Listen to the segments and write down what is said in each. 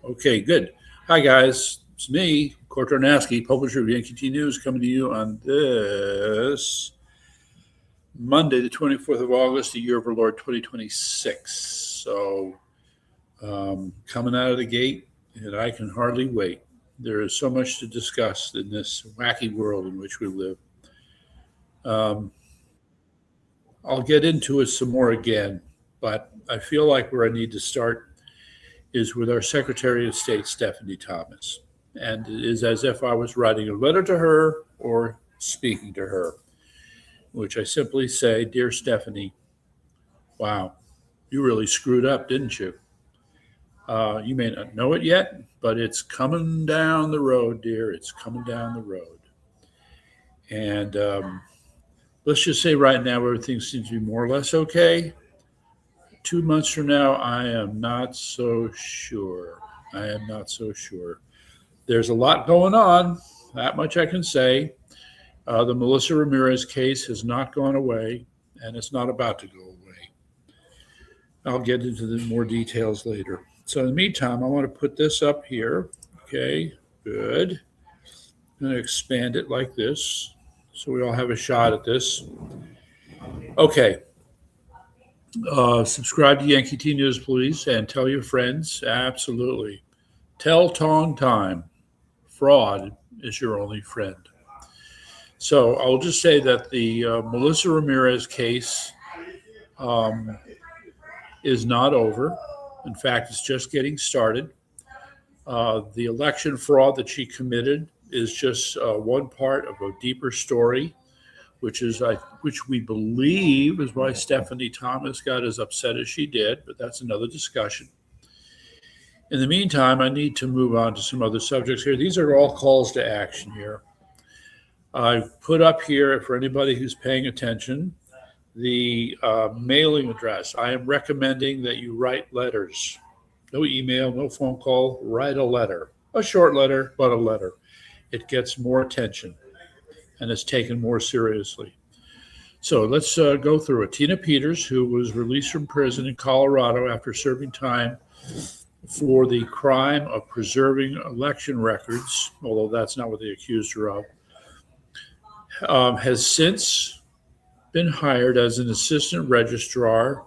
Okay, good. Hi, guys. It's me, Kurt Tarnowski, publisher of Yankee T News, coming to you on this Monday, the 24th of August, the year of our Lord 2026. Coming out of the gate, and I can hardly wait. There is so much to discuss in this wacky world in which we live. Um, I'll get into it some more again, but I feel like where I need to start is with our Secretary of State, Stephanie Thomas. And it is as if I was writing a letter to her or speaking to her, which I simply say, Dear Stephanie, wow, you really screwed up, didn't you? You may not know it yet, but it's coming down the road, dear. It's coming down the road. And let's just say right now, everything seems to be more or less okay. 2 months from now, I am not so sure. I am not so sure. There's a lot going on. That much I can say. The Melissa Ramirez case has not gone away, and it's not about to go away. I'll get into the more details later. So in the meantime, I want to put this up here. Okay, good. I'm going to expand it like this so we all have a shot at this. Okay. Subscribe to Yankee T News, please, and tell your friends. Absolutely. Tell Tong Time. Fraud is your only friend. So I'll just say that the Melissa Ramirez case um, is not over. In fact, it's just getting started. The election fraud that she committed is just one part of a deeper story, which we believe is why Stephanie Thomas got as upset as she did, but that's another discussion. In the meantime, I need to move on to some other subjects here. These are all calls to action here. I've put up here, for anybody who's paying attention, the mailing address. I am recommending that you write letters. No email, no phone call, write a letter. A short letter, but a letter. It gets more attention and is taken more seriously. So let's go through it. Tina Peters, who was released from prison in Colorado after serving time for the crime of preserving election records, although that's not what they accused her of, has since been hired as an assistant registrar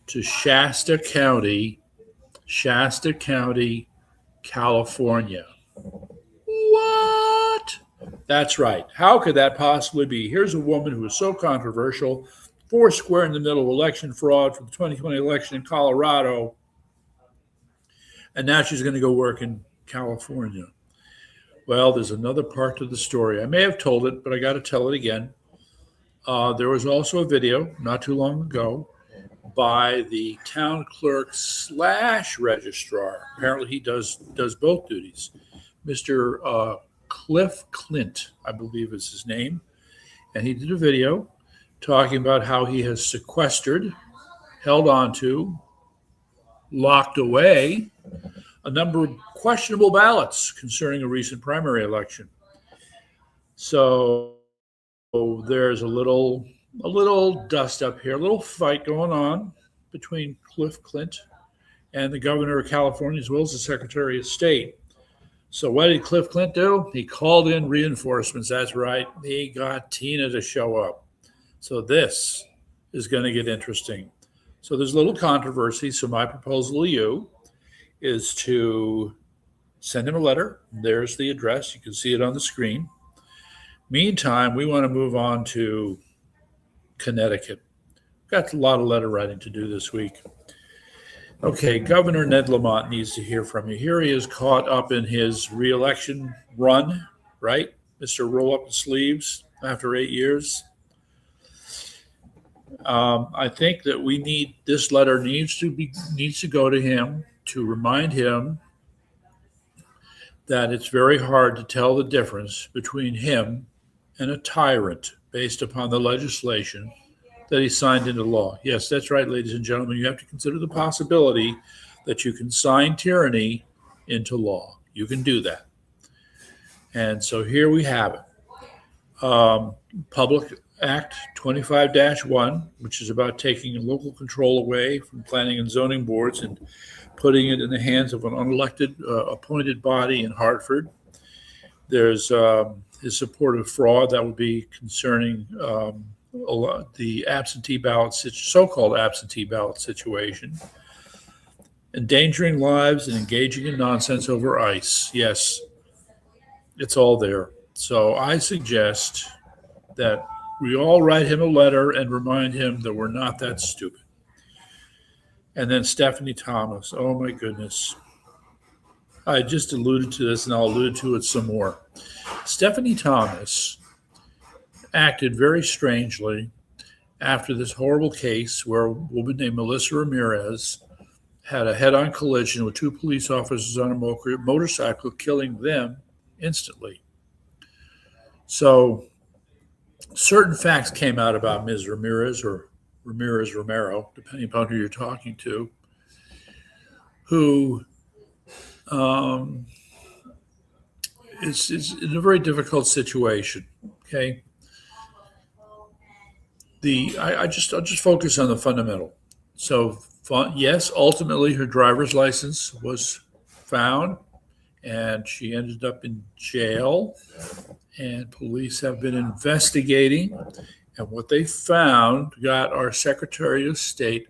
to Shasta County, California. What? That's right. How could that possibly be? Here's a woman who is so controversial, four square in the middle of election fraud for the 2020 election in Colorado, and now she's going to go work in California. Well, there's another part to the story. I may have told it, but I got to tell it again. There was also a video not too long ago by the town clerk slash registrar. Apparently, he does both duties. Mr. Cliff Clint, I believe is his name, and he did a video talking about how he has sequestered, held onto, locked away a number of questionable ballots concerning a recent primary election. So there's a little dust up here, a little fight going on between Cliff Clint and the governor of California, as well as the Secretary of State. So what did Cliff Clint do? He called in reinforcements. That's right. He got Tina to show up. So this is going to get interesting. So there's a little controversy. So my proposal to you is to send him a letter. There's the address. You can see it on the screen. Meantime, we want to move on to Connecticut. Got a lot of letter writing to do this week. Okay, Governor Ned Lamont needs to hear from you. Here he is caught up in his reelection run, right? Mr. Roll Up the Sleeves after 8 years. I think that this letter needs to go to him to remind him that it's very hard to tell the difference between him and a tyrant based upon the legislation that he signed into law. Yes, that's right, ladies and gentlemen. You have to consider the possibility that you can sign tyranny into law. You can do that. And so here we have it. Public Act 25-1, which is about taking local control away from planning and zoning boards and putting it in the hands of an unelected appointed body in Hartford. There's his support of fraud that would be concerning the absentee ballot, so-called absentee ballot situation. Endangering lives and engaging in nonsense over ICE. Yes, it's all there. So I suggest that we all write him a letter and remind him that we're not that stupid. And then Stephanie Thomas. Oh my goodness. I just alluded to this and I'll allude to it some more. Stephanie Thomas acted very strangely after this horrible case where a woman named Melissa Ramirez had a head-on collision with two police officers on a motorcycle, killing them instantly. So certain facts came out about Ms. Ramirez, or Ramirez Romero, depending upon who you're talking to, who is in a very difficult situation. Okay, I'll just focus on the fundamental. So yes, ultimately her driver's license was found, and she ended up in jail. And police have been investigating, and what they found got our Secretary of State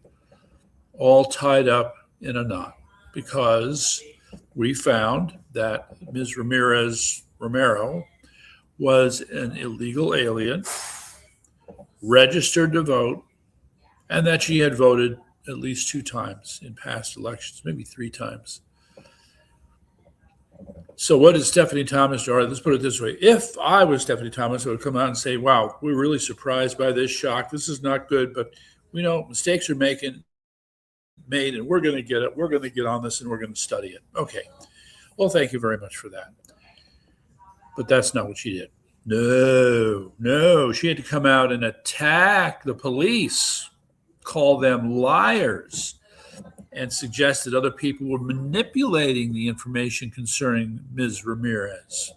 all tied up in a knot, because we found that Ms. Ramirez Romero was an illegal alien, registered to vote, and that she had voted at least 2 times in past elections, maybe 3 times. So what did Stephanie Thomas do? All right, let's put it this way. If I was Stephanie Thomas, I would come out and say, wow, we're really surprised by this, shock. This is not good, but we know mistakes are made, and we're going to get it. We're going to get on this, and we're going to study it. Okay. Well, thank you very much for that. But that's not what she did. No. She had to come out and attack the police, call them liars, and suggest that other people were manipulating the information concerning Ms. Ramirez.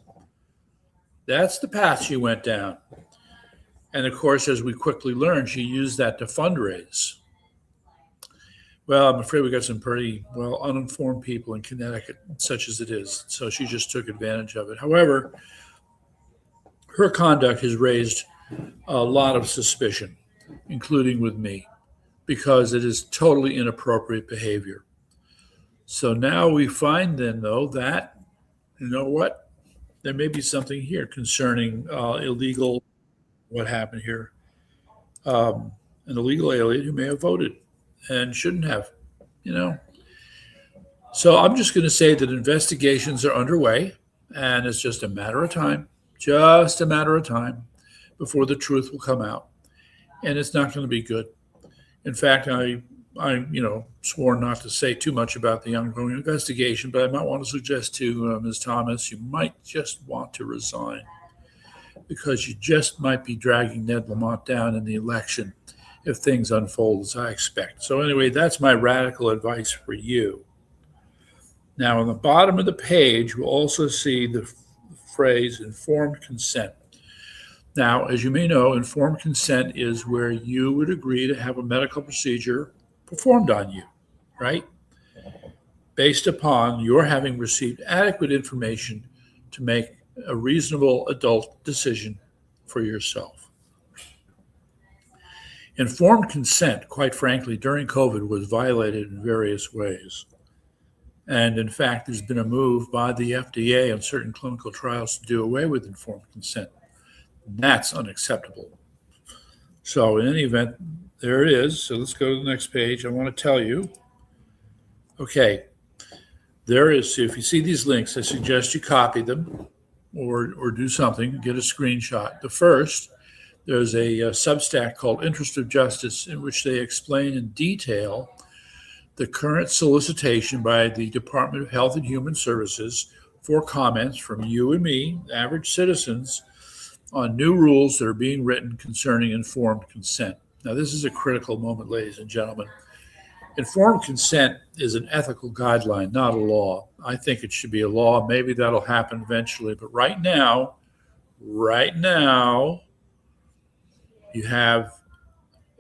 That's the path she went down. And of course, as we quickly learned, she used that to fundraise. Well, I'm afraid we got some pretty, uninformed people in Connecticut, such as it is. So she just took advantage of it. However, her conduct has raised a lot of suspicion, including with me, because it is totally inappropriate behavior. So now we find then, though, that, you know what, there may be something here concerning illegal, what happened here, an illegal alien who may have voted and shouldn't have, So I'm just going to say that investigations are underway, and it's just a matter of time, before the truth will come out. And it's not going to be good. In fact, I swore not to say too much about the ongoing investigation, but I might want to suggest to Ms. Thomas, you might just want to resign, because you just might be dragging Ned Lamont down in the election if things unfold as I expect. So anyway, that's my radical advice for you. Now, on the bottom of the page, we'll also see the phrase informed consent. Now, as you may know, informed consent is where you would agree to have a medical procedure performed on you, right? Based upon your having received adequate information to make a reasonable adult decision for yourself. Informed consent, quite frankly, during COVID was violated in various ways. And in fact, there's been a move by the FDA on certain clinical trials to do away with informed consent. That's unacceptable. So in any event, there it is. So let's go to the next page. I want to tell you, okay, there is, so if you see these links, I suggest you copy them or do something, get a screenshot. The first, there's a Substack called Interest of Justice, in which they explain in detail the current solicitation by the Department of Health and Human Services for comments from you and me, average citizens, on new rules that are being written concerning informed consent. Now, this is a critical moment, ladies and gentlemen. Informed consent is an ethical guideline, not a law. I think it should be a law. Maybe that'll happen eventually. But right now, You have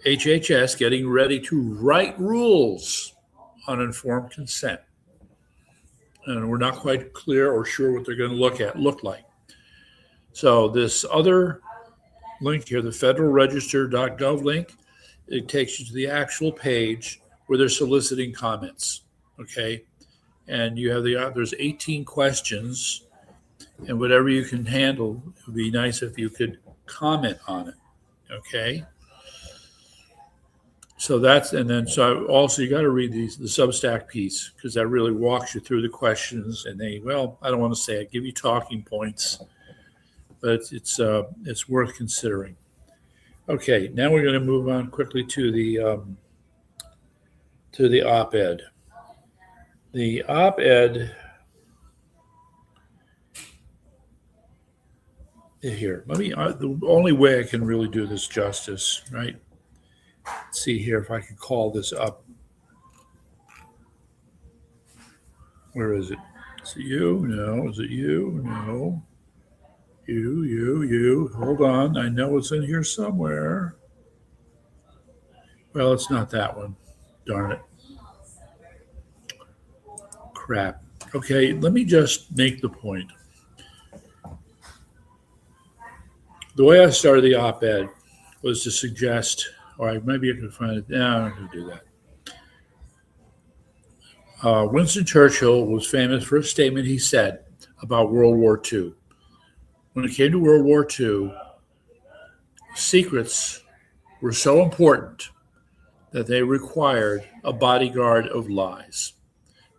HHS getting ready to write rules on informed consent. And we're not quite clear or sure what they're going to look like. So this other link here, the federalregister.gov link, it takes you to the actual page where they're soliciting comments. Okay. And you have there's 18 questions, and whatever you can handle, it would be nice if you could comment on it. Okay. So so also you got to read the Substack piece, because that really walks you through the questions, and I don't want to say I give you talking points, but it's worth considering. Okay, now we're going to move on quickly to the op-ed. The op-ed here. The only way I can really do this justice, right? Let's see here if I can call this up. Where is it? Is it you? No. Is it you? No. You. Hold on. I know it's in here somewhere. Well, it's not that one. Darn it. Crap. Okay, let me just make the point. The way I started the op-ed was to suggest, or maybe I can find it. No, I'm not going to do that. Winston Churchill was famous for a statement he said about World War II. When it came to World War II, secrets were so important that they required a bodyguard of lies.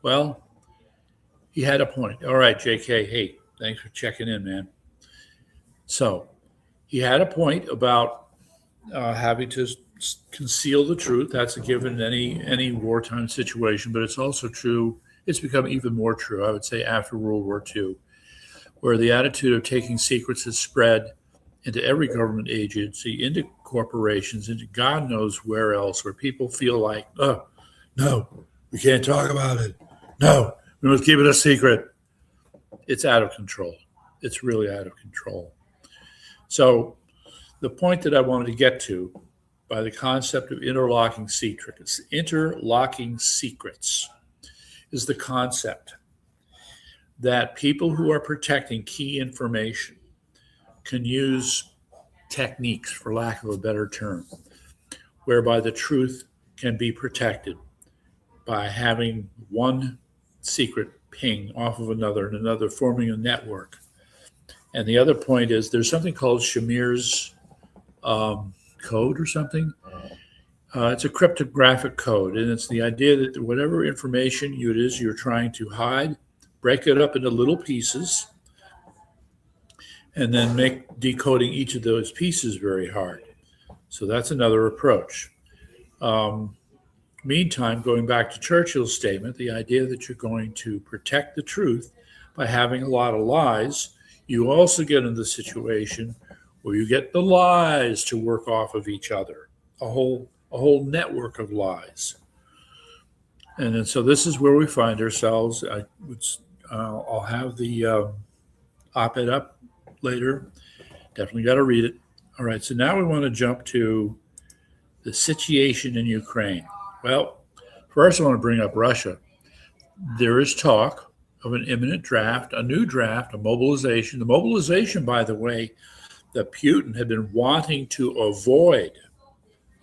Well, he had a point. All right, JK, hey, thanks for checking in, man. So he had a point about having to conceal the truth. That's a given in any wartime situation, but it's also true. It's become even more true, I would say, after World War II, where the attitude of taking secrets has spread into every government agency, into corporations, into God knows where else, where people feel like, oh, no, we can't talk about it. No, we must keep it a secret. It's out of control. It's really out of control. So the point that I wanted to get to by the concept of interlocking secrets is the concept that people who are protecting key information can use techniques, for lack of a better term, whereby the truth can be protected by having one secret ping off of another and another, forming a network. And the other point is there's something called Shamir's code or something. It's a cryptographic code, and it's the idea that whatever information it is you're trying to hide, break it up into little pieces, and then make decoding each of those pieces very hard. So that's another approach. Meantime, going back to Churchill's statement, the idea that you're going to protect the truth by having a lot of lies, you also get into the situation where you get the lies to work off of each other, a whole network of lies. And then, so this is where we find ourselves. I'll have the op-ed up later. Definitely got to read it. All right, so now we want to jump to the situation in Ukraine. Well, first I want to bring up Russia. There is talk of an imminent draft, a new draft, a mobilization. The mobilization, by the way, that Putin had been wanting to avoid.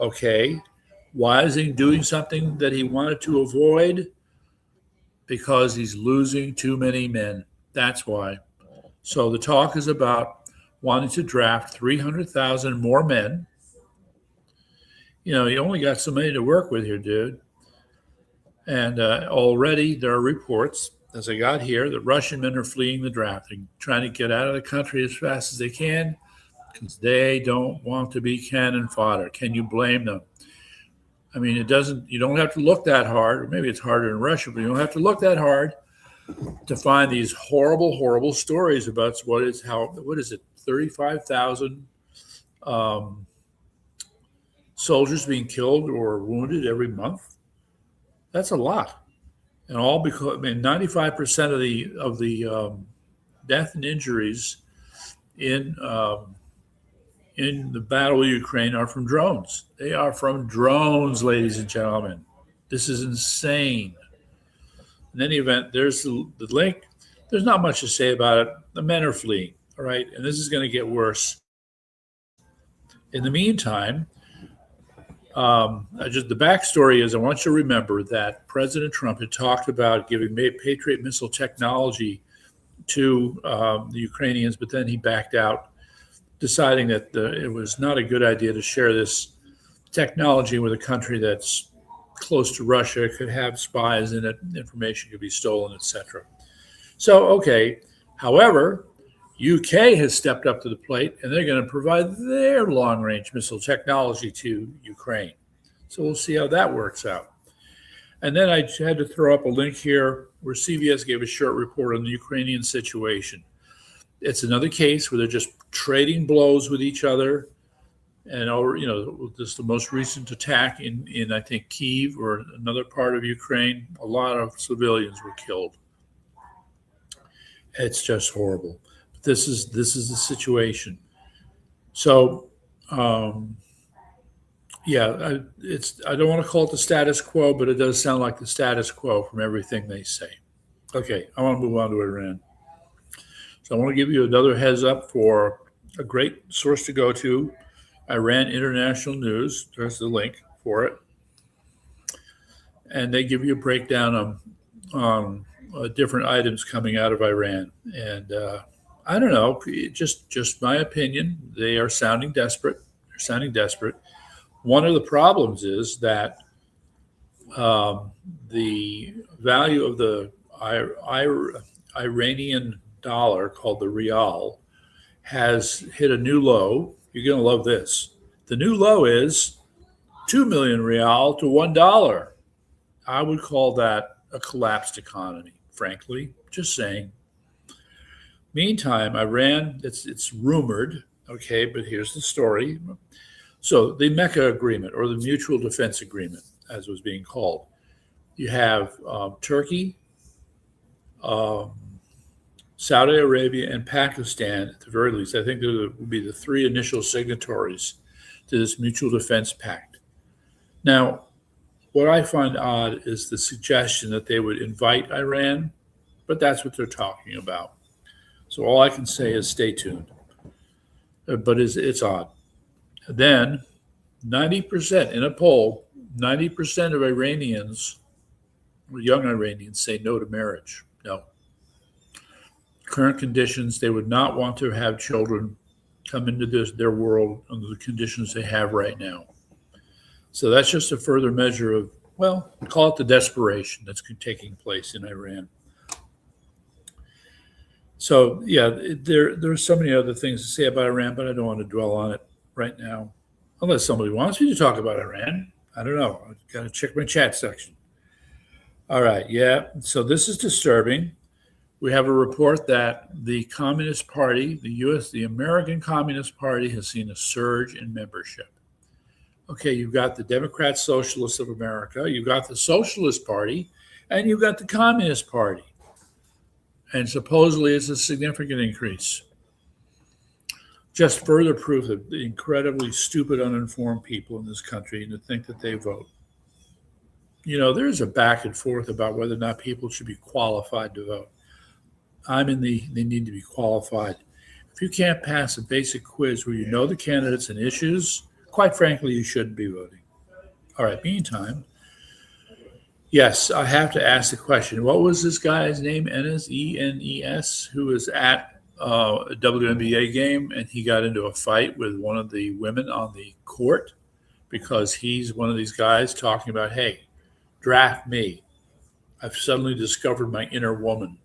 Okay, why is he doing something that he wanted to avoid? Because he's losing too many men. That's why. So the talk is about wanting to draft 300,000 more men. You only got so many to work with here, dude. And already there are reports, as I got here, that Russian men are fleeing the draft. They're trying to get out of the country as fast as they can because they don't want to be cannon fodder. Can you blame them? I mean, you don't have to look that hard, or maybe it's harder in Russia, but you don't have to look that hard to find these horrible, horrible stories about what is it, 35,000 soldiers being killed or wounded every month. That's a lot. And all because 95% of the death and injuries in in the battle of Ukraine are from drones. They are from drones, ladies and gentlemen. This is insane. In any event, there's the link. There's not much to say about it. The men are fleeing, all right? And this is going to get worse. In the meantime, the backstory is I want you to remember that President Trump had talked about giving Patriot missile technology to the Ukrainians, but then he backed out, deciding that it was not a good idea to share this technology with a country that's close to Russia, could have spies in it, information could be stolen, etc. So, okay. However, UK has stepped up to the plate, and they're going to provide their long-range missile technology to Ukraine. So we'll see how that works out. And then I had to throw up a link here where CBS gave a short report on the Ukrainian situation. It's another case where they're just trading blows with each other. And this is the most recent attack in I think Kyiv or another part of Ukraine. A lot of civilians were killed. It's just horrible. This is the situation. So, I don't want to call it the status quo, but it does sound like the status quo from everything they say. Okay, I want to move on to Iran. So I want to give you another heads up for a great source to go to, Iran International News. There's the link for it. And they give you a breakdown on different items coming out of Iran. And I don't know, just my opinion. They are sounding desperate. They're sounding desperate. One of the problems is that the value of the Iranian dollar, called the rial, has hit a new low. You're going to love this. The new low is 2 million rial to $1. I would call that a collapsed economy, frankly. Just saying. Meantime, Iran, it's rumored, okay, but here's the story. So the Mecca Agreement, or the Mutual Defense Agreement, as was being called, you have Turkey, Saudi Arabia, and Pakistan, at the very least. I think there will be the three initial signatories to this Mutual Defense Pact. Now, what I find odd is the suggestion that they would invite Iran, but that's what they're talking about. So all I can say is stay tuned. But it's odd. Then 90% in a poll, 90% of Iranians, young Iranians, say no to marriage. No. Current conditions, they would not want to have children come into their world under the conditions they have right now. So that's just a further measure of, well, call it the desperation that's taking place in Iran. So, yeah, there's so many other things to say about Iran, but I don't want to dwell on it right now. Unless somebody wants me to talk about Iran. I don't know. I've got to check my chat section. All right, yeah. So this is disturbing. We have a report that the Communist Party, the American Communist Party, has seen a surge in membership. Okay, you've got the Democrat Socialists of America, you've got the Socialist Party, and you've got the Communist Party. And supposedly it's a significant increase. Just further proof of the incredibly stupid, uninformed people in this country and to think that they vote. You know, there's a back and forth about whether or not people should be qualified to vote. They need to be qualified. If you can't pass a basic quiz where you know the candidates and issues, quite frankly, you shouldn't be voting. All right, meantime, yes, I have to ask the question, what was this guy's name, Enes, E-N-E-S, who was at a WNBA game, and he got into a fight with one of the women on the court because he's one of these guys talking about, hey, draft me. I've suddenly discovered my inner woman,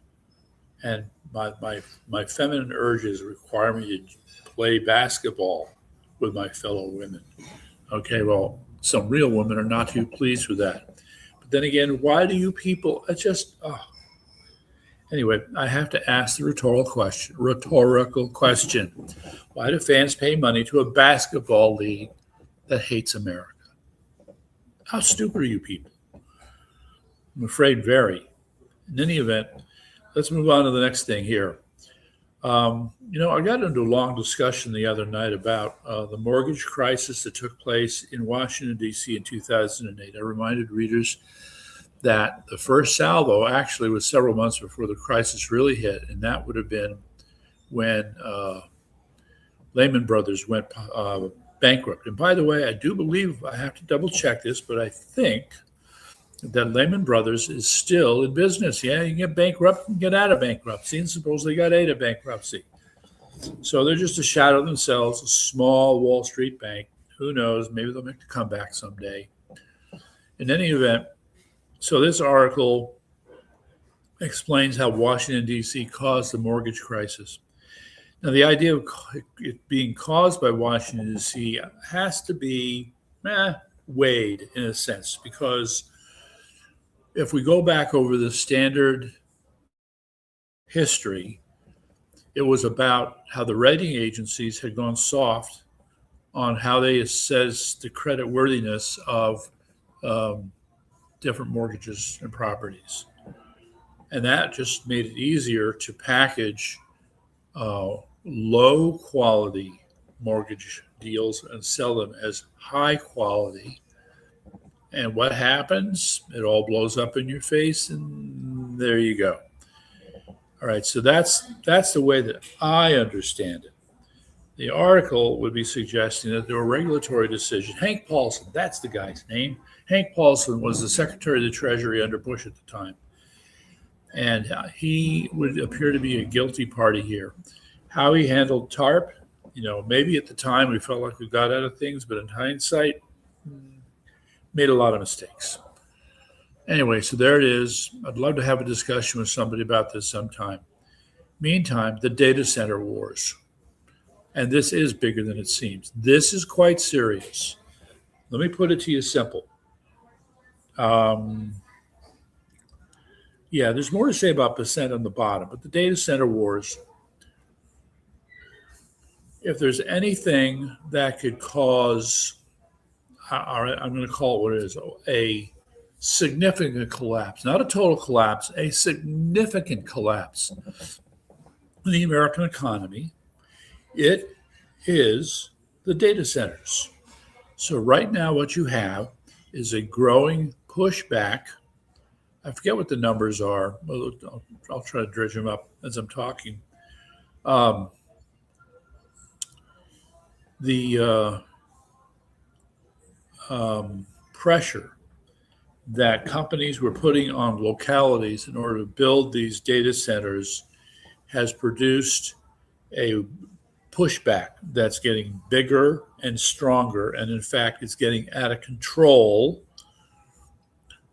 and my feminine urges require me to play basketball with my fellow women. Okay, well, some real women are not too pleased with that. But then again, why do you people Anyway, I have to ask the rhetorical question. Why do fans pay money to a basketball league that hates America? How stupid are you people? I'm afraid very. In any event, let's move on to the next thing here. I got into a long discussion the other night about the mortgage crisis that took place in Washington, D.C. in 2008. I reminded readers that the first salvo actually was several months before the crisis really hit, and that would have been when Lehman Brothers went bankrupt. And by the way, I do believe, I have to double check this, but I think that Lehman Brothers is still in business. Yeah, you can get bankrupt and get out of bankruptcy, and suppose they got out of bankruptcy. So they're just a shadow of themselves, a small Wall Street bank. Who knows? Maybe they'll make a comeback someday. In any event, so this article explains how Washington, D.C. caused the mortgage crisis. Now, the idea of it being caused by Washington, D.C. has to be weighed in a sense, because if we go back over the standard history, it was about how the rating agencies had gone soft on how they assess the credit worthiness of different mortgages and properties. And that just made it easier to package low quality mortgage deals and sell them as high quality. And what happens? It all blows up in your face, and there you go. All right, so that's the way that I understand it. The article would be suggesting that there were regulatory decisions. Hank Paulson, that's the guy's name. Hank Paulson was the Secretary of the Treasury under Bush at the time. And he would appear to be a guilty party here. How he handled TARP, maybe at the time we felt like we got out of things, but in hindsight, made a lot of mistakes. Anyway, so there it is. I'd love to have a discussion with somebody about this sometime. Meantime, the data center wars. And this is bigger than it seems. This is quite serious. Let me put it to you simple. There's more to say about percent on the bottom, but the data center wars, if there's anything that could cause, I'm going to call it what it is, a significant collapse, not a total collapse, a significant collapse in the American economy, it is the data centers. So right now what you have is a growing pushback. I forget what the numbers are. I'll try to dredge them up as I'm talking. The pressure that companies were putting on localities in order to build these data centers has produced a pushback that's getting bigger and stronger. And in fact, it's getting out of control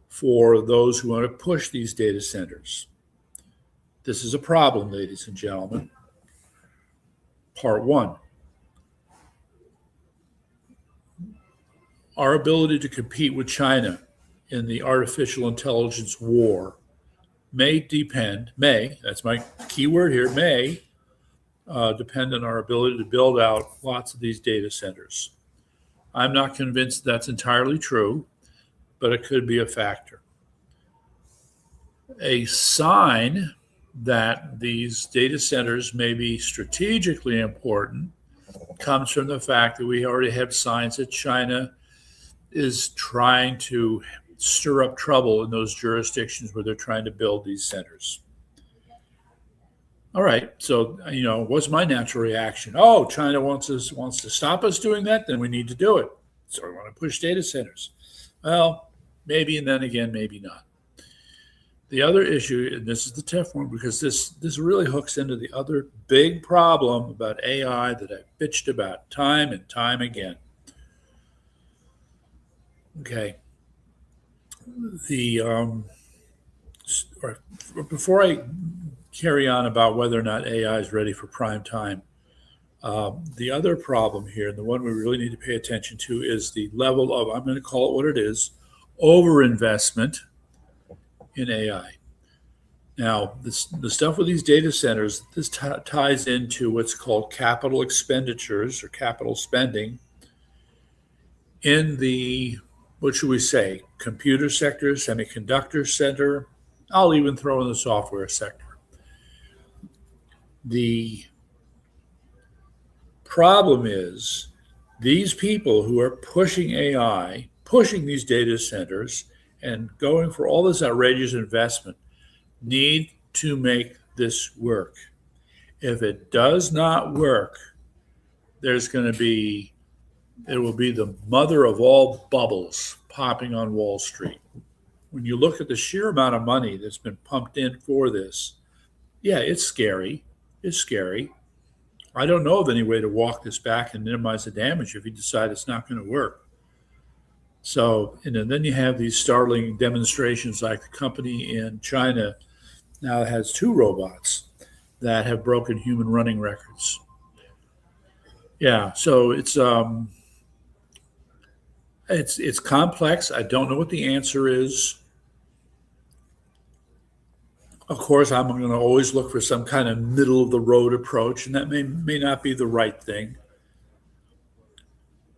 for those who want to push these data centers. This is a problem, ladies and gentlemen. Part one. Our ability to compete with China in the artificial intelligence war that's my key word here, may depend on our ability to build out lots of these data centers. I'm not convinced that's entirely true, but it could be a factor. A sign that these data centers may be strategically important comes from the fact that we already have signs that China is trying to stir up trouble in those jurisdictions where they're trying to build these centers. All right, so what's my natural reaction? Oh, China wants to stop us doing that, then we need to do it. So we want to push data centers. Well, maybe, and then again, maybe not. The other issue, and this is the tough one, because this really hooks into the other big problem about AI that I've bitched about time and time again. Okay. Before I carry on about whether or not AI is ready for prime time, the other problem here, and the one we really need to pay attention to, is the level of, I'm going to call it what it is, overinvestment in AI. Now, the stuff with these data centers, this ties into what's called capital expenditures or capital spending in the, what should we say, computer sector, semiconductor sector. I'll even throw in the software sector. The problem is these people who are pushing AI, pushing these data centers, and going for all this outrageous investment need to make this work. If it does not work, there's going to be, it will be the mother of all bubbles popping on Wall Street. When you look at the sheer amount of money that's been pumped in for this, yeah, it's scary. It's scary. I don't know of any way to walk this back and minimize the damage if you decide it's not going to work. So, and then you have these startling demonstrations like the company in China now has 2 robots that have broken human running records. Yeah, so it's complex. I don't know what the answer is. Of course, I'm going to always look for some kind of middle of the road approach, and that may not be the right thing.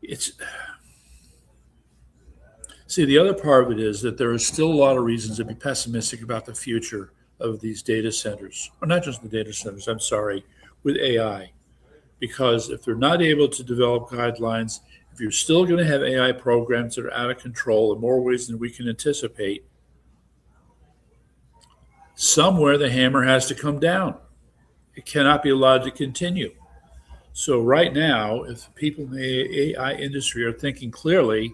It's See, the other part of it is that there are still a lot of reasons to be pessimistic about the future of these data centers, or not just the data centers, I'm sorry, with AI. Because if they're not able to develop guidelines, if you're still going to have AI programs that are out of control in more ways than we can anticipate, somewhere the hammer has to come down. It cannot be allowed to continue. So right now, if people in the AI industry are thinking clearly,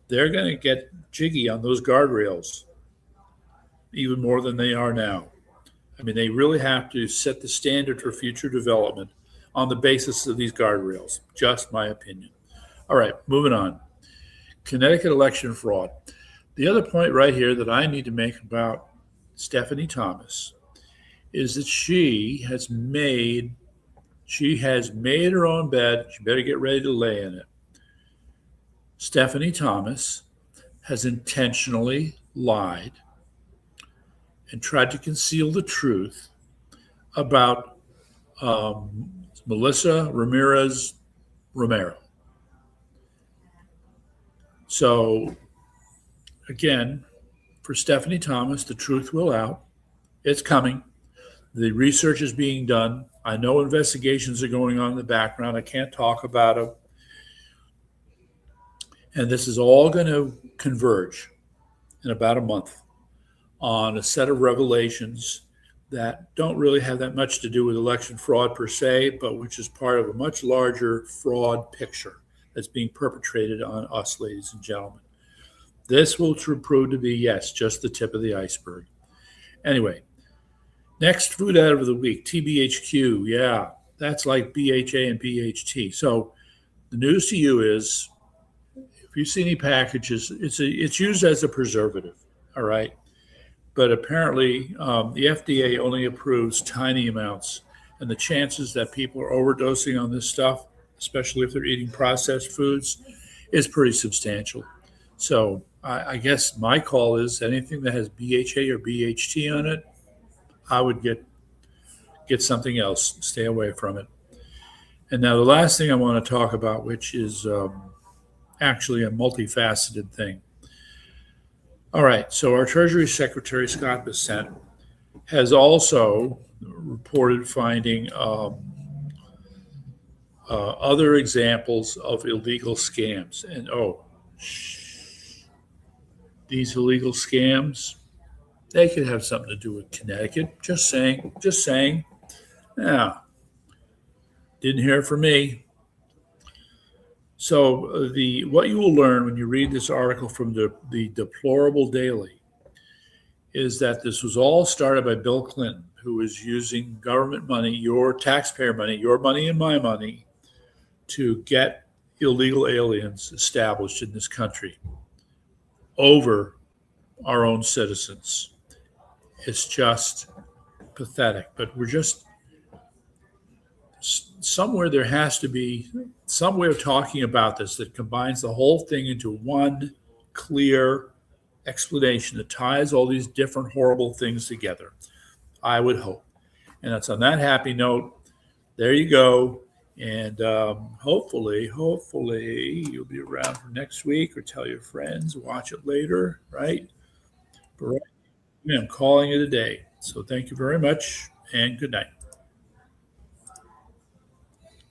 they're going to get jiggy on those guardrails even more than they are now. I mean, they really have to set the standard for future development on the basis of these guardrails. Just my opinion. All right, moving on. Connecticut election fraud. The other point right here that I need to make about Stephanie Thomas is that she has made her own bed. She better get ready to lay in it. Stephanie Thomas has intentionally lied and tried to conceal the truth about Melissa Ramirez Romero. So, again, for Stephanie Thomas, the truth will out. It's coming. The research is being done. I know investigations are going on in the background. I can't talk about them. And this is all going to converge in about a month on a set of revelations that don't really have that much to do with election fraud per se, but which is part of a much larger fraud picture that's being perpetrated on us, ladies and gentlemen. This will prove to be, yes, just the tip of the iceberg. Anyway, next food out of the week, TBHQ. Yeah, that's like BHA and BHT. So the news to you is, if you see any packages, it's used as a preservative, all right? But apparently the FDA only approves tiny amounts, and the chances that people are overdosing on this stuff, especially if they're eating processed foods, is pretty substantial. So I guess my call is anything that has BHA or BHT on it, I would get something else. Stay away from it. And now the last thing I want to talk about, which is actually a multifaceted thing. All right, so our Treasury Secretary, Scott Bessent, has also reported finding other examples of illegal scams. And these illegal scams, they could have something to do with Connecticut. Just saying. Yeah, didn't hear from me. So what you will learn when you read this article from the Deplorable Daily is that this was all started by Bill Clinton, who was using government money, your taxpayer money, your money and my money, to get illegal aliens established in this country over our own citizens. It's just pathetic, but we're just somewhere there has to be some way of talking about this that combines the whole thing into one clear explanation that ties all these different horrible things together. I would hope. And that's on that happy note. There you go. And hopefully you'll be around for next week, or tell your friends, watch it later, right? But right now, I'm calling it a day. So thank you very much and good night.